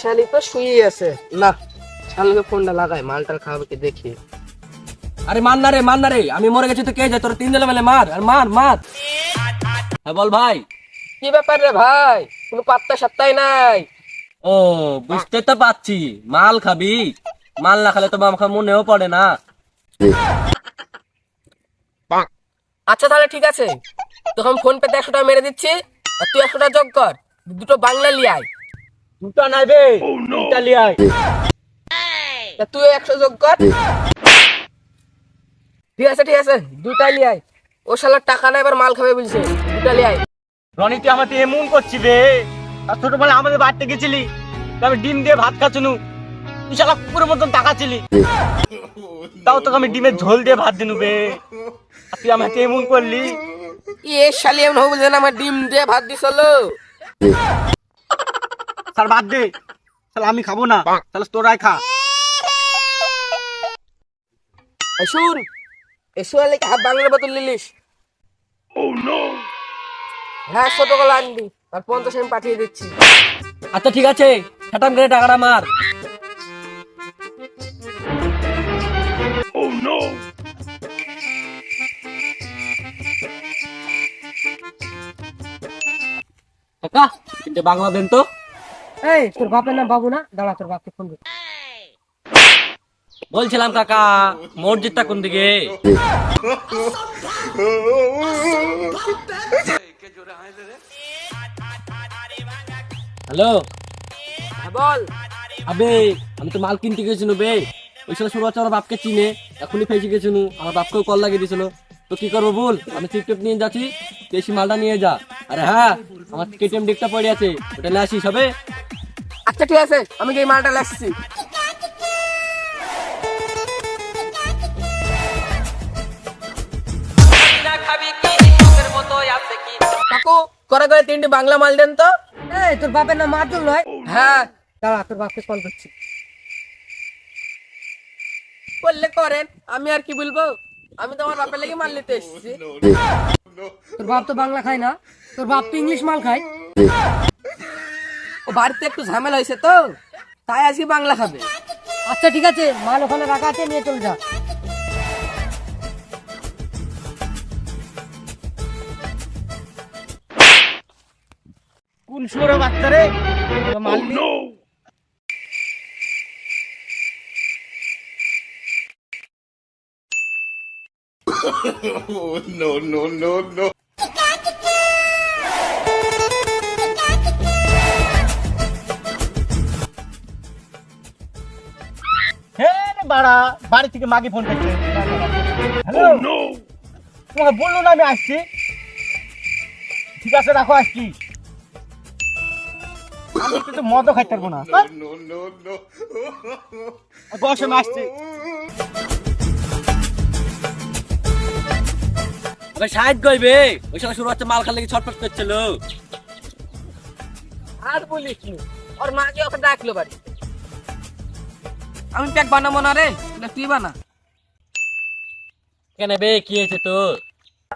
শালি তো শুয়ে আছে না, শালিকে ফোনটা লাগাই, মালটার খাবে কি দেখি। আরে মার না রে, আমি মরে গেছি তো কে যায়, তোর তিন জনে মিলে মার আর মার মার। হ্যাঁ বল ভাই। কি ব্যাপার রে ভাই, কোনো পাত্তা সাত্তাই নাই। ও বুঝতে তো পারছি, মাল খাবি, মাল না খেলে তো আমার মনেও পড়ে না। আচ্ছা তাহলে ঠিক আছে, তখন ফোন পেতে 100 টাকা মেরে দিচ্ছি, আর তুই 100 টাকা যোগ কর, দুটো বাংলা লিয়াই। দুটা নাই বে, দুটা লিয়াই। তা তুই 100 যোগ কর। ঠিক আছে দুটাই লিয়াই। ও শালার টাকা নাই, এবার মাল খাবে বলছে, দুটা লিয়াই। রনি তুই আমাকে এমন করছি বে, আর ছোটবেলা আমাদের বাড়িতে গেছিলি, আমি ডিম দিয়ে ভাত খাচ্ছনু, তুই শালা কুকুরের মতন তাকাচ্ছিলি, তাও তোকে আমি ডিমের ঝোল দিয়ে ভাত দিনু বে, আর তুই আমাকে এমন করলি। শালি এমন হবে যেন আমার ডিম দিয়ে ভাত দিছিল। স্যার বাদ দে, তাহলে আমি খাবো না, তাহলে তোরাই খা। শুন, এসে হাফ বাংলার বোতল লিলিস। হ্যাঁ ছোট গলা আনবি, আর 50 আমি পাঠিয়ে দিচ্ছি। আচ্ছা ঠিক আছে, খাটাম করে টাকাটা মার। কাকা তিনটে বাংলা দেন তো। এই তোর বাপের নাম বাবু না? দাঁড়া, তোর বাপকে ফোন কর। বলছিলাম কাকা, মসজিদটা কোন দিকে? হ্যালো হ্যাঁ বল। আবে আমি তো মাল কিনতে গেছিল বে, ওই সময় শুরু হচ্ছে আমার বাপকে চিনে, এখনই ফেসে গেছিল, আমার বাপকেও কল লাগিয়ে দিয়েছিল। তো কি করবো বল, আমি চিপটেপ নিয়ে যাচ্ছি, বেশি মালটা নিয়ে যা। আরে হ্যাঁ, আমার কেটিএম ডিকটা পড়ে আছে, ওটা নিয়ে আসিস হবে। আচ্ছা ঠিক আছে, আমি এই মালটা লাগছি। কাকু করে করে 3টি বাংলা মাল দেন তো। এই তোর বাপের নাম মাতুল নয়? হ্যাঁ দাঁড়া, তোর বাপকে কল করছি। বললে করেন, আমি আর কি বলবো, আমি তো আমার বাপের লেগে মাল নিতে এসেছি। তোর বাপ তো বাংলা খায় না, তোর বাপ তো ইংলিশ মাল খায়। ও বাড়িতে একটু ঝামেলা হয়েছে তো, তাই আজকে বাংলা খাবে। আচ্ছা ঠিক আছে, মাল ওখানে রাখা আছে, নিয়ে চলে যা। কোন শুয়োরে বাচ্চা রে, মাল নি। No. বাড়া বাড়ি থেকে মাগে ফোন করছে। হ্যালো তোমাকে বললো না আমি আসছি, ঠিক আছে রাখো, আসছি। আমি কিন্তু মদও খাইতে পারবো না, বসে আমি আসছি। সাহায্য করবে, ওই সময় শুরু হচ্ছে মাল খাল লেগে ছটফট করছিল। আর বলিস নি, ওর মাকে ওকে ডাকলো বাড়ি। আমি প্যাক বানাবো না রে, তুই বানা। কেন বে, কি হয়েছে তোর?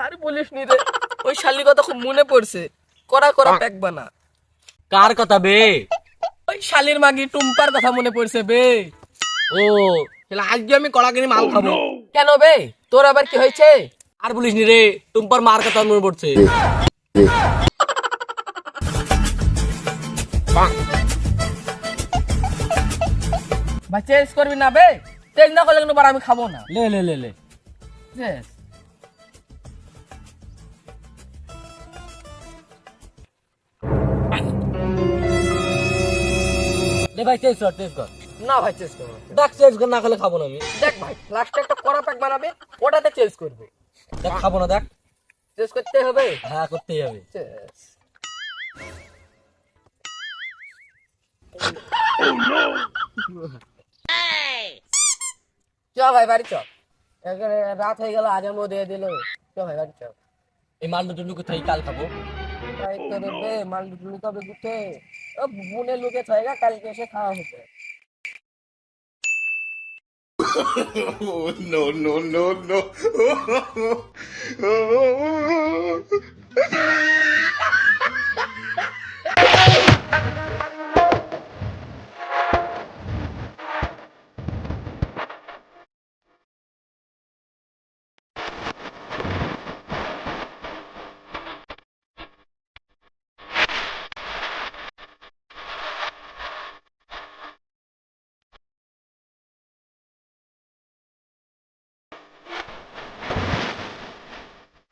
আর বলিস নি রে, ওই শালি কথা খুব মনে পড়ছে, করা প্যাক বানা। কার কথা বে? ওই শালির মাগি টুম্পার কথা মনে পড়ছে বে। ও তাহলে আজকে আমি কড়াকড়ি মাল খাবো। কেন বে, তোর আবার কি হয়েছে? আর বলিস নি রে, টুম্পার মার কথা মনে পড়ছে। ভাই চেঞ্জ করবি না বে, চেঞ্জ না করলে কিন্তু বার আমি খাবো না। লে লে লে লে Yes. লে ভাই, চেঞ্জ কর চেঞ্জ কর। না ভাই চেঞ্জ করবো না। দেখ চেঞ্জ কর, না খেলে খাবো না আমি। দেখ ভাই, লাস্টে একটা কড়া প্যাক বানাবে, ওটাতে চেঞ্জ করবে। দেখ খাবো না, দেখ চেঞ্জ করতে হবে। হ্যাঁ করতেই হবে। Yes. চ ভাই বাড়ি চ, রাত হয়ে গেল, আজান দিয়ে দিল। চ ভাই বাড়ি চ। এই মাল দুটো লুকো থাই, কাল খাবো। তাই তো রে বে, মাল লুকাবে গুঠে, ও বুনে লুকে থাকেগা, কালকে এসে খাওয়া হবে। No.